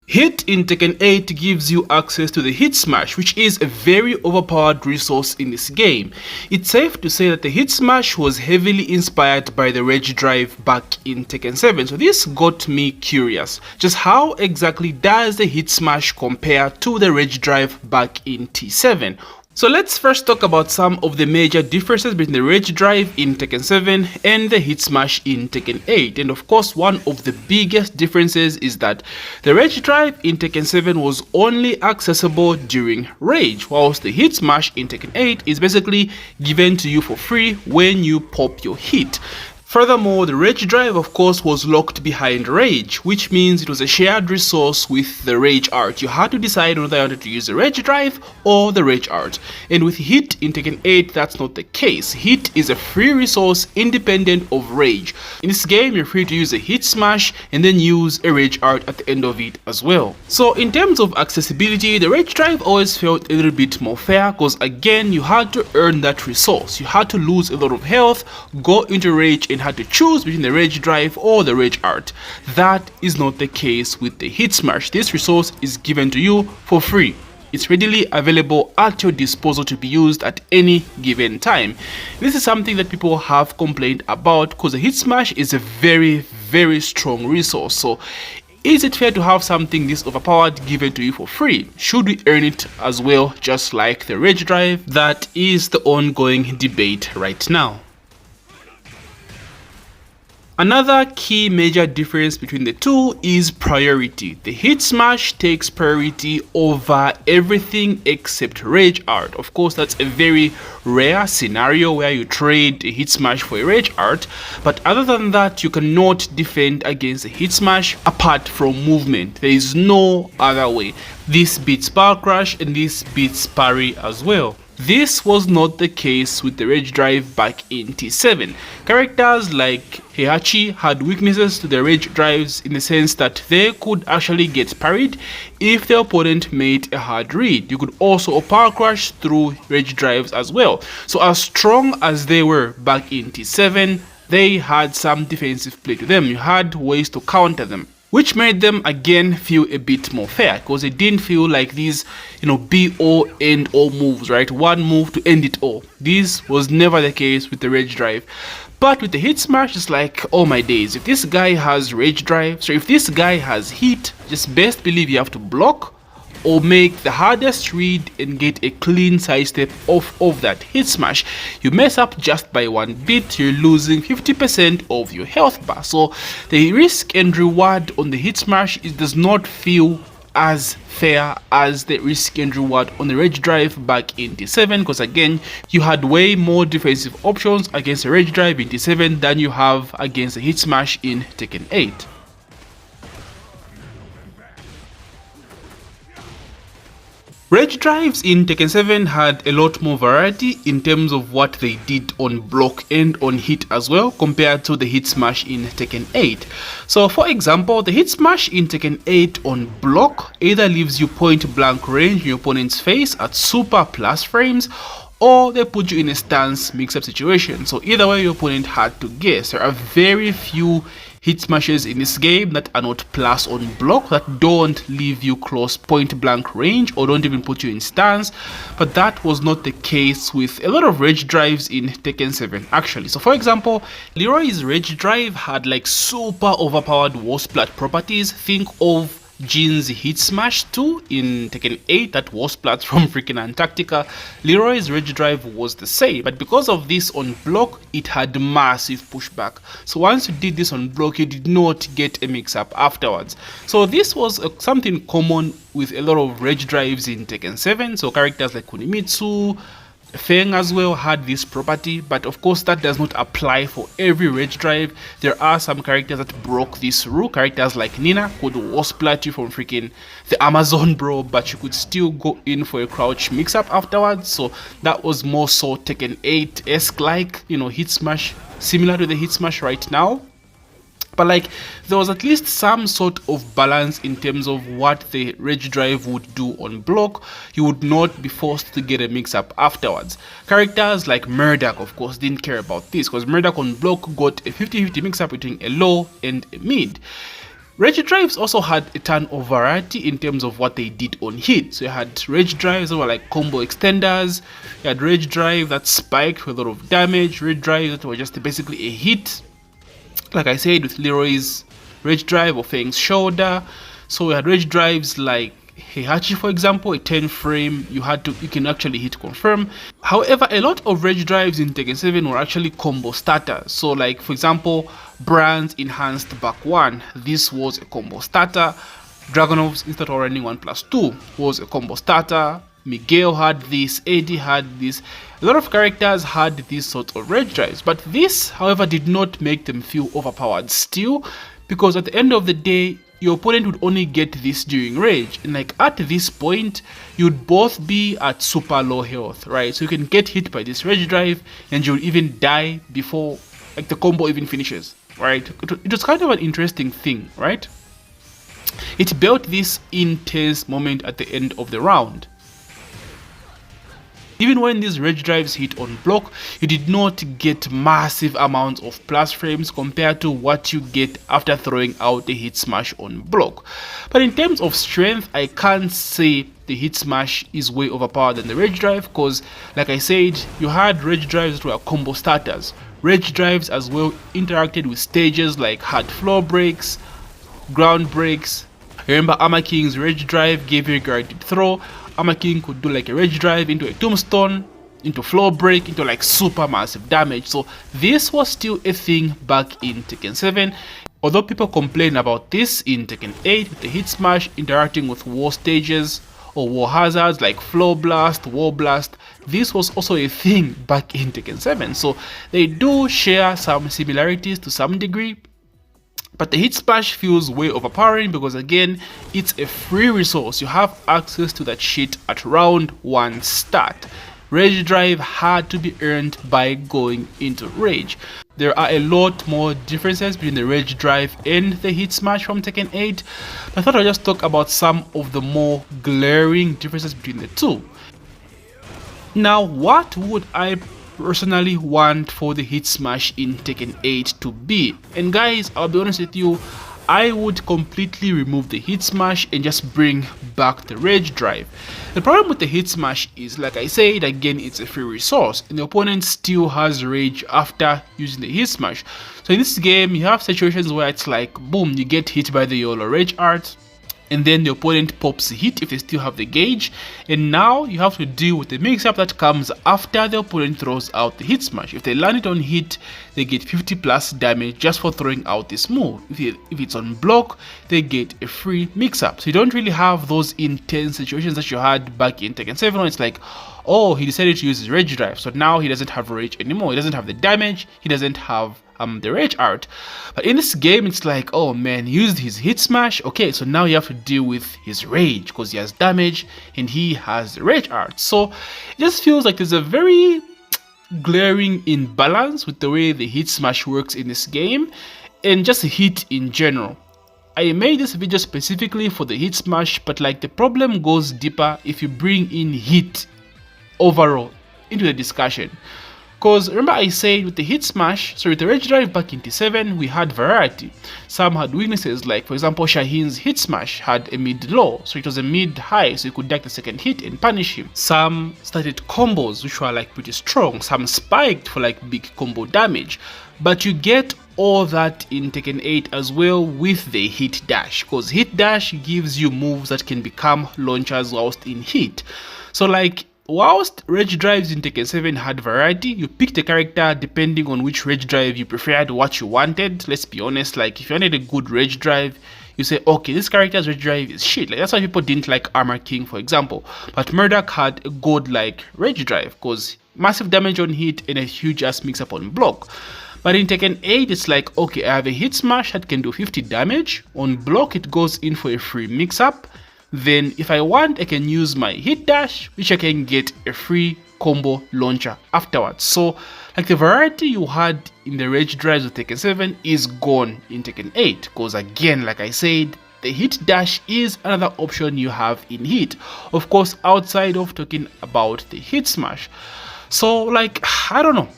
Hit in Tekken 8 gives you access to the Hit Smash, which is a very overpowered resource in this game. It's safe to say that the Hit Smash was heavily inspired by the Rage Drive back in Tekken 7, so this got me curious. Just how exactly does the Hit Smash compare to the Rage Drive back in T7? So let's first talk about some of the major differences between the Rage Drive in Tekken 7 and the Hit Smash in Tekken 8. And of course, one of the biggest differences is that the Rage Drive in Tekken 7 was only accessible during Rage, whilst the Hit Smash in Tekken 8 is basically given to you for free when you pop your hit. Furthermore, the Rage Drive of course was locked behind Rage, which means it was a shared resource with the Rage Art. You had to decide whether you wanted to use the Rage Drive or the Rage Art. And with Hit in Tekken 8, that's not the case. Hit is a free resource independent of Rage. In this game, you're free to use a Hit Smash and then use a Rage Art at the end of it as well. So in terms of accessibility, the Rage Drive always felt a little bit more fair because again, you had to earn that resource. You had to lose a lot of health, go into Rage, and had to choose between the Rage Drive or the Rage Art. That is not the case with the Hit Smash. This resource is given to you for free. It's readily available at your disposal to be used at any given time. This is something that people have complained about because the Hit Smash is a very strong resource. So is it fair to have something this overpowered given to you for free? Should we earn it as well, just like the Rage Drive? That is the ongoing debate right now. Another key major difference between the two is priority. The Hit Smash takes priority over everything except Rage Art. Of course, that's a very rare scenario where you trade a Hit Smash for a Rage Art, but other than that, you cannot defend against a Hit Smash apart from movement. There is no other way. This beats Power Crush and this beats parry as well. This was not the case with the Rage Drive back in T7. Characters like Heihachi had weaknesses to the Rage Drives in the sense that they could actually get parried if the opponent made a hard read. You could also power crush through Rage Drives as well. So as strong as they were back in T7, they had some defensive play to them. You had ways to counter them, which made them again feel a bit more fair because it didn't feel like these, be all end all moves, right? One move to end it all. This was never the case with the Rage Drive. But with the Hit Smash, it's like, oh my days, if this guy has Rage Drive, so if this guy has Hit, just best believe you have to block or make the hardest read and get a clean sidestep off of that Hit Smash. You mess up just by one bit, you're losing 50% of your health bar. So the risk and reward on the Hit Smash does not feel as fair as the risk and reward on the Rage Drive back in T7 because again, you had way more defensive options against the Rage Drive in T7 than you have against the Hit Smash in Tekken 8. Rage Drives in Tekken 7 had a lot more variety in terms of what they did on block and on hit as well compared to the Hit Smash in Tekken 8. So for example, the Hit Smash in Tekken 8 on block either leaves you point blank range in your opponent's face at super plus frames, or they put you in a stance mix-up situation. So either way, your opponent had to guess. There are very few Hit Smashes in this game that are not plus on block, that don't leave you close point blank range or don't even put you in stance, but that was not the case with a lot of Rage Drives in Tekken 7 actually. So for example, Leroy's Rage Drive had like super overpowered wall splat properties. Think of Jin's Hit Smash 2 in Tekken 8 that was splat from freaking Antarctica. Leroy's Rage Drive was the same, but because of this on block, it had massive pushback. So once you did this on block, you did not get a mix-up afterwards. So this was something common with a lot of Rage Drives in Tekken 7. So characters like Kunimitsu, Feng as well had this property, but of course that does not apply for every Rage Drive. There are some characters that broke this rule. Characters like Nina could wall splat you from freaking the Amazon bro, but you could still go in for a crouch mix up afterwards. So that was more so Tekken 8-esque like, Hit Smash, similar to the Hit Smash right now. But like, there was at least some sort of balance in terms of what the Rage Drive would do on block. You would not be forced to get a mix-up afterwards. Characters like Murdoch, of course, didn't care about this, because Murdoch on block got a 50-50 mix-up between a low and a mid. Rage drives also had a ton of variety in terms of what they did on hit. So you had rage drives that were like combo extenders, you had rage drive that spiked with a lot of damage, rage drives that were just basically a hit, like I said with Leroy's rage drive or Fang's shoulder. So we had rage drives like Heihachi, for example, a 10 frame, you can actually hit confirm. However, a lot of rage drives in Tekken 7 were actually combo starters. So like for example, Brand's enhanced back 1, this was a combo starter. Dragunov's instant running 1+2 was a combo starter. Miguel had this, Eddie had this. A lot of characters had these sorts of rage drives, but this, however, did not make them feel overpowered still, because at the end of the day, your opponent would only get this during rage, and like at this point you'd both be at super low health, right? So you can get hit by this rage drive and you'll even die before like the combo even finishes, right? It was kind of an interesting thing, right? It built this intense moment at the end of the round. Even when these rage drives hit on block, you did not get massive amounts of plus frames compared to what you get after throwing out the hit smash on block. But in terms of strength, I can't say the hit smash is way overpowered than the rage drive, because like I said, you had rage drives that were combo starters. Rage drives as well interacted with stages like hard floor breaks, ground breaks. Remember Armor King's rage drive gave you a guaranteed throw. Armor King could do like a rage drive into a tombstone, into floor break, into like super massive damage. So this was still a thing back in Tekken 7. Although people complain about this in Tekken 8 with the hit smash interacting with war stages or war hazards like floor blast, wall blast, this was also a thing back in Tekken 7. So they do share some similarities to some degree. But the hit smash feels way overpowering because again, it's a free resource. You have access to that shit at round 1 start. Rage drive had to be earned by going into rage. There are a lot more differences between the rage drive and the hit smash from Tekken 8. I thought I'd just talk about some of the more glaring differences between the two. Now, what would I personally want for the hit smash in Tekken 8 to be? And guys, I'll be honest with you, I would completely remove the hit smash and just bring back the rage drive. The problem with the hit smash is, like I said, again, it's a free resource and the opponent still has rage after using the hit smash. So in this game, you have situations where it's like, boom, you get hit by the YOLO rage art, and then the opponent pops a hit if they still have the gauge, and now you have to deal with the mix-up that comes after the opponent throws out the hit smash. If they land it on hit, they get 50 plus damage just for throwing out this move. If it's on block, they get a free mix-up. So you don't really have those intense situations that you had back in Tekken 7 where it's like, oh, he decided to use his rage drive, so now he doesn't have rage anymore. He doesn't have the damage, he doesn't have the rage art. But in this game, it's like, oh man, he used his hit smash, okay, so now you have to deal with his rage because he has damage and he has the rage art. So it just feels like there's a very glaring imbalance with the way the hit smash works in this game and just hit in general. I made this video specifically for the hit smash, but like the problem goes deeper if you bring in hit overall into the discussion. Because remember I said with the hit smash, so with the rage drive back in T7, we had variety. Some had weaknesses, like for example Shaheen's hit smash had a mid-low, so it was a mid-high, so you could deck the second hit and punish him. Some started combos which were like pretty strong, some spiked for like big combo damage. But you get all that in Tekken 8 as well with the hit dash, because hit dash gives you moves that can become launchers whilst in hit. So like, whilst rage drives in Tekken 7 had variety, you picked a character depending on which rage drive you preferred, what you wanted. Let's be honest, like if you wanted a good rage drive, you say, okay, this character's rage drive is shit. Like that's why people didn't like Armor King, for example. But Murdoch had a god-like rage drive because massive damage on hit and a huge ass mix-up on block. But in Tekken 8, it's like, okay, I have a hit smash that can do 50 damage. On block, it goes in for a free mix-up. Then if I want, I can use my hit dash, which I can get a free combo launcher afterwards. So like the variety you had in the rage drives of Tekken 7 is gone in Tekken 8, because again, like I said, the hit dash is another option you have in hit, of course outside of talking about the hit smash. So like, I don't know,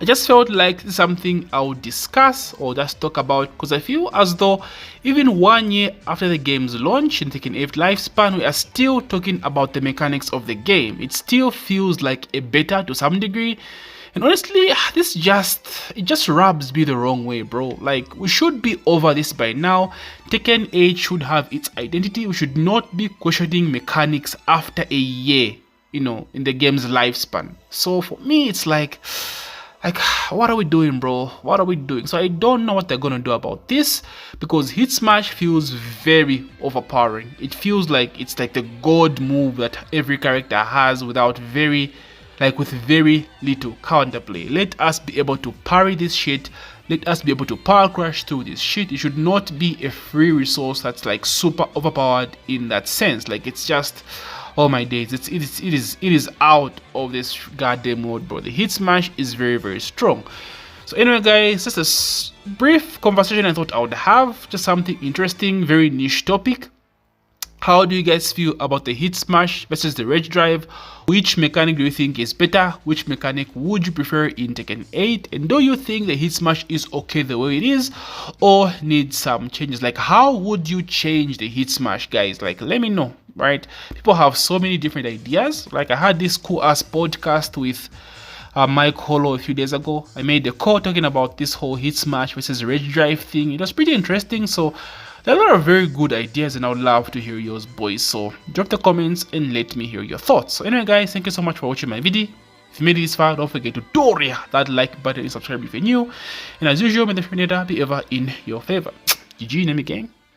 I just felt like this is something I would discuss or just talk about, because I feel as though even 1 year after the game's launch in Tekken 8 lifespan, we are still talking about the mechanics of the game. It still feels like a beta to some degree. And honestly, it just rubs me the wrong way, bro. Like, we should be over this by now. Tekken 8 should have its identity. We should not be questioning mechanics after a year, in the game's lifespan. So for me, it's like, what are we doing, bro? What are we doing? So I don't know what they're gonna do about this, because hit smash feels very overpowering. It feels like it's like the god move that every character has with very little counterplay. Let us be able to parry this shit. Let us be able to power crash through this shit. It should not be a free resource that's like super overpowered in that sense. Like, it's just, oh my days, it is out of this goddamn mode, bro. The hit smash is very, very strong. So anyway, guys, just a brief conversation I thought I would have, just something interesting, very niche topic. How do you guys feel about the hit smash versus the rage drive? Which mechanic do you think is better? Which mechanic would you prefer in Tekken 8? And do you think the hit smash is okay the way it is, or needs some changes? Like, how would you change the hit smash, guys? Like, let me know, right? People have so many different ideas. Like, I had this cool ass podcast with Mike Hollow a few days ago. I made a call talking about this whole hit smash versus rage drive thing. It was pretty interesting. So there are a lot of very good ideas, and I would love to hear yours, boys. So drop the comments and let me hear your thoughts. So anyway, guys, thank you so much for watching my video. If you made it this far, don't forget to that like button and subscribe if you're new. And as usual, may the Frenada be ever in your favor. GG, Nemi gang.